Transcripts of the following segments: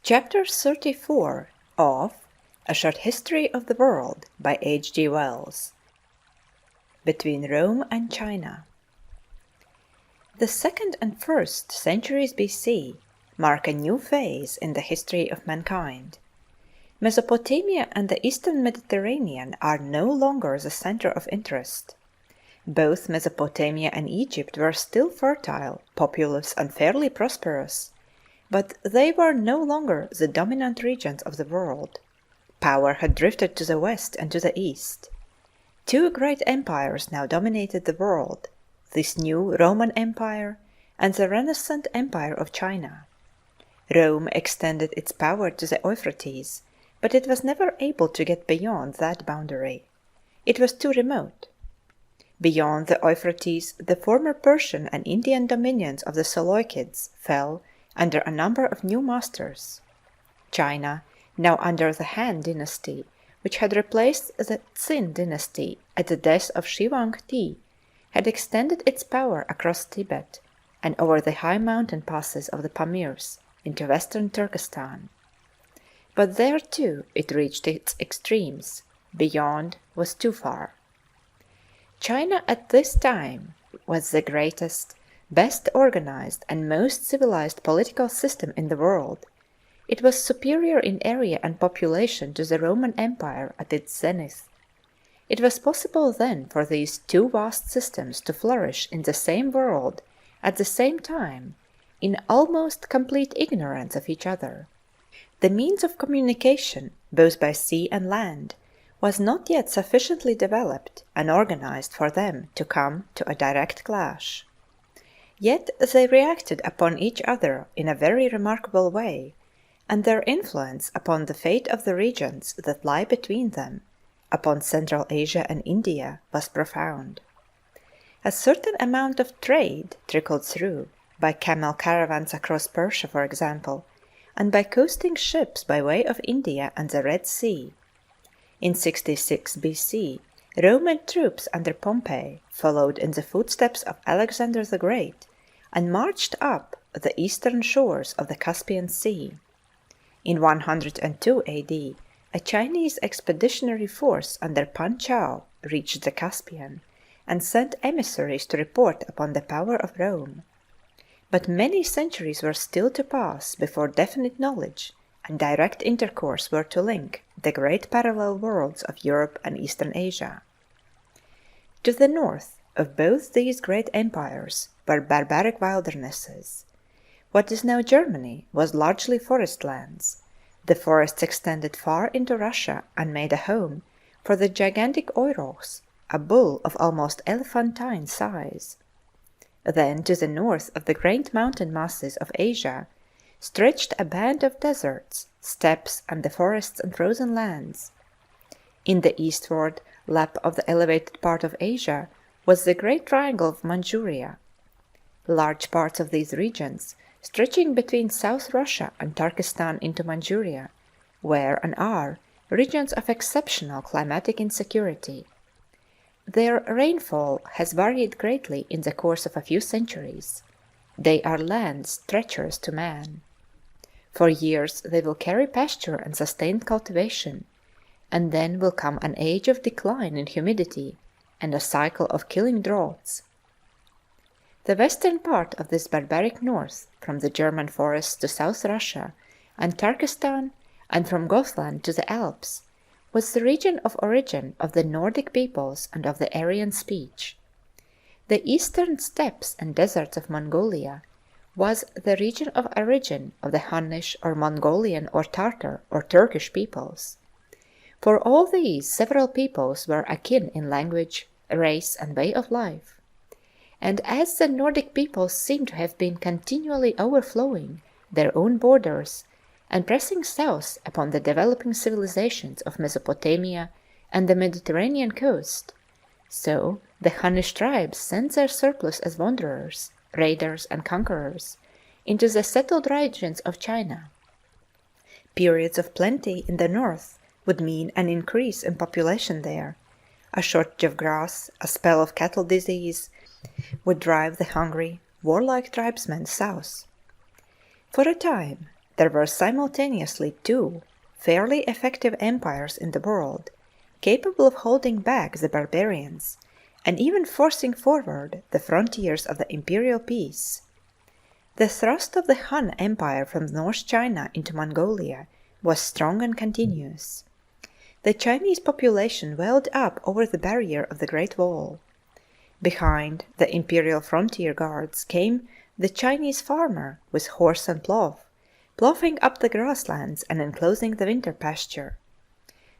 Chapter 34 of A Short History of the World by H. G. Wells. Between Rome and China. The 2nd and 1st centuries BC mark a new phase in the history of mankind. Mesopotamia and the eastern Mediterranean are no longer the center of interest. Both Mesopotamia and Egypt were still fertile, populous, and fairly prosperous, but they were no longer the dominant regions of the world. Power had drifted to the west and to the east. Two great empires now dominated the world, this new Roman Empire and the Renaissance Empire of China. Rome extended its power to the Euphrates, but it was never able to get beyond that boundary. It was too remote. Beyond the Euphrates, the former Persian and Indian dominions of the Seleucids fell under a number of new masters. China, now under the Han dynasty, which had replaced the Qin dynasty at the death of Shi Huangdi, had extended its power across Tibet and over the high mountain passes of the Pamirs into western Turkestan. But there too it reached its extremes. Beyond was too far. China at this time was the greatest, best organized, and most civilized political system in the world. It was superior in area and population to the Roman Empire at its zenith. It was possible then for these two vast systems to flourish in the same world at the same time, in almost complete ignorance of each other. The means of communication, both by sea and land, was not yet sufficiently developed and organized for them to come to a direct clash. Yet they reacted upon each other in a very remarkable way, and their influence upon the fate of the regions that lie between them, upon Central Asia and India, was profound. A certain amount of trade trickled through, by camel caravans across Persia, for example, and by coasting ships by way of India and the Red Sea. In 66 BC, Roman troops under Pompey followed in the footsteps of Alexander the Great and marched up the eastern shores of the Caspian Sea. In 102 AD, a Chinese expeditionary force under Pan Chao reached the Caspian and sent emissaries to report upon the power of Rome. But many centuries were still to pass before definite knowledge and direct intercourse were to link the great parallel worlds of Europe and Eastern Asia. To the north of both these great empires were barbaric wildernesses. What is now Germany was largely forest lands. The forests extended far into Russia and made a home for the gigantic aurochs, a bull of almost elephantine size. Then to the north of the great mountain masses of Asia stretched a band of deserts, steppes, and the forests and frozen lands. In the eastward lap of the elevated part of Asia was the great triangle of Manchuria. Large parts of these regions, stretching between South Russia and Turkestan into Manchuria, were and are regions of exceptional climatic insecurity. Their rainfall has varied greatly in the course of a few centuries. They are lands treacherous to man. For years they will carry pasture and sustain cultivation, and then will come an age of decline in humidity and a cycle of killing droughts. The western part of this barbaric north, from the German forests to South Russia and Turkestan, and from Gothland to the Alps, was the region of origin of the Nordic peoples and of the Aryan speech. The eastern steppes and deserts of Mongolia was the region of origin of the Hunnish or Mongolian or Tartar or Turkish peoples. For all these several peoples were akin in language, race, and way of life. And as the Nordic peoples seem to have been continually overflowing their own borders and pressing south upon the developing civilizations of Mesopotamia and the Mediterranean coast, so the Hunnish tribes sent their surplus as wanderers, raiders, and conquerors into the settled regions of China. Periods of plenty in the north would mean an increase in population there. A shortage of grass, a spell of cattle disease, would drive the hungry, warlike tribesmen south. For a time, there were simultaneously two fairly effective empires in the world, capable of holding back the barbarians and even forcing forward the frontiers of the imperial peace. The thrust of the Han Empire from North China into Mongolia was strong and continuous. The Chinese population welled up over the barrier of the Great Wall. Behind the imperial frontier guards came the Chinese farmer with horse and plough, ploughing up the grasslands and enclosing the winter pasture.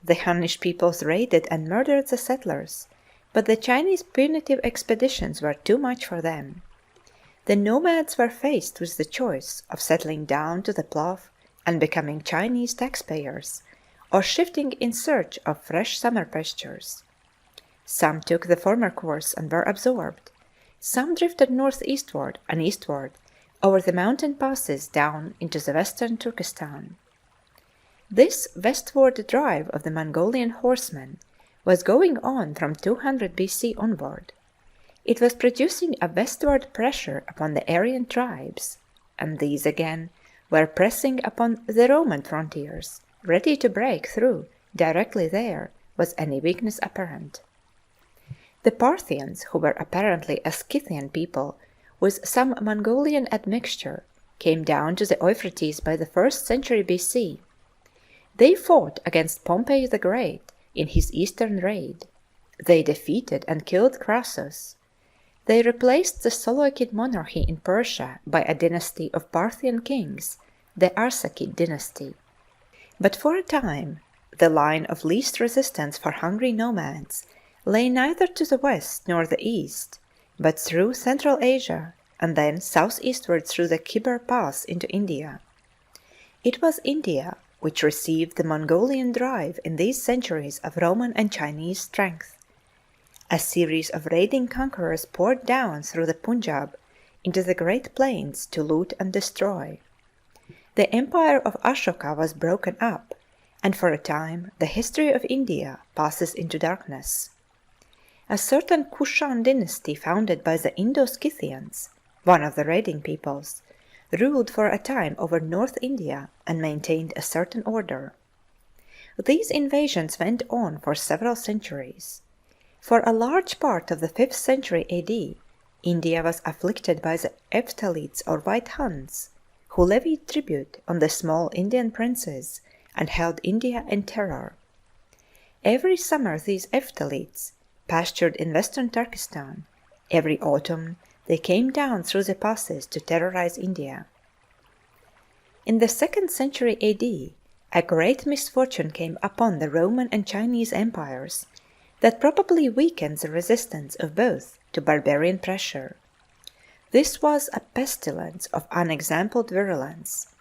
The Hunnish peoples raided and murdered the settlers, but the Chinese punitive expeditions were too much for them. The nomads were faced with the choice of settling down to the plough and becoming Chinese taxpayers, or shifting in search of fresh summer pastures. Some took the former course and were absorbed. Some drifted northeastward and eastward over the mountain passes down into the western Turkestan. This westward drive of the Mongolian horsemen was going on from 200 BC onward. It was producing a westward pressure upon the Aryan tribes, and these again were pressing upon the Roman frontiers, ready to break through directly there was any weakness apparent. The Parthians, who were apparently a Scythian people with some Mongolian admixture, came down to the Euphrates by the 1st century BC. They fought against Pompey the Great in his eastern raid. They defeated and killed Crassus. They replaced the Seleucid monarchy in Persia by a dynasty of Parthian kings, the Arsacid dynasty. But for a time, the line of least resistance for hungry nomads lay neither to the west nor the east, but through Central Asia and then southeastward through the Khyber Pass into India. It was India which received the Mongolian drive in these centuries of Roman and Chinese strength. A series of raiding conquerors poured down through the Punjab into the Great Plains to loot and destroy. The empire of Ashoka was broken up, and for a time the history of India passes into darkness. A certain Kushan dynasty founded by the Indo-Scythians, one of the raiding peoples, ruled for a time over North India and maintained a certain order. These invasions went on for several centuries. For a large part of the 5th century AD, India was afflicted by the Ephthalites or White Huns, who levied tribute on the small Indian princes and held India in terror. Every summer these Ephthalites pastured in western Turkestan. Every autumn they came down through the passes to terrorize India. In the 2nd century AD, a great misfortune came upon the Roman and Chinese empires that probably weakened the resistance of both to barbarian pressure. This was a pestilence of unexampled virulence.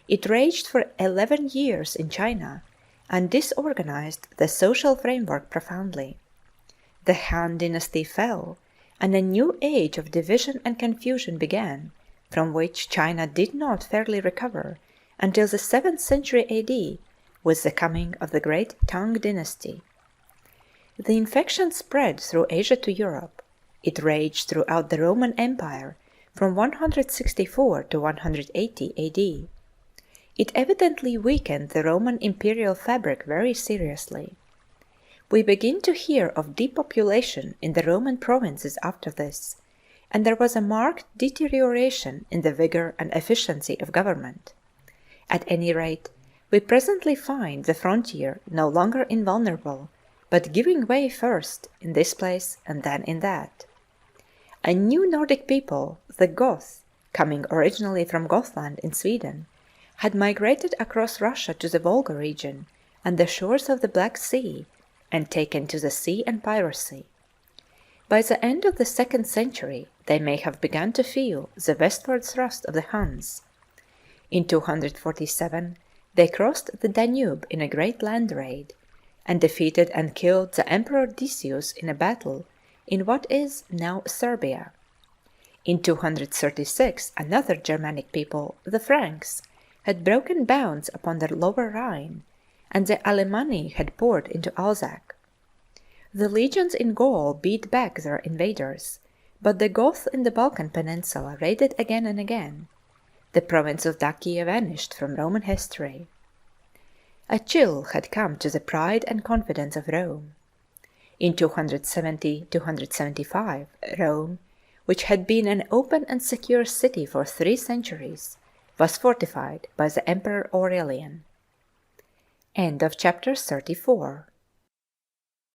It raged for 11 years in China and disorganized the social framework profoundly. The Han dynasty fell, and a new age of division and confusion began, from which China did not fairly recover until the 7th century AD with the coming of the great Tang dynasty. The infection spread through Asia to Europe. It raged throughout the Roman Empire from 164 to 180 AD. It evidently weakened the Roman imperial fabric very seriously. We begin to hear of depopulation in the Roman provinces after this, and there was a marked deterioration in the vigor and efficiency of government. At any rate, we presently find the frontier no longer invulnerable, but giving way first in this place and then in that. A new Nordic people, the Goths, coming originally from Gothland in Sweden, had migrated across Russia to the Volga region and the shores of the Black Sea, and taken to the sea and piracy. By the end of the 2nd century, they may have begun to feel the westward thrust of the Huns. In 247, they crossed the Danube in a great land raid, and defeated and killed the Emperor Decius in a battle in what is now Serbia. In 236, another Germanic people, the Franks, had broken bounds upon the lower Rhine, and the Alemanni had poured into Alsace. The legions in Gaul beat back their invaders, but the Goths in the Balkan peninsula raided again and again. The province of Dacia vanished from Roman history. A chill had come to the pride and confidence of Rome. In 270–275, Rome, which had been an open and secure city for 3 centuries, was fortified by the Emperor Aurelian. End of chapter 34.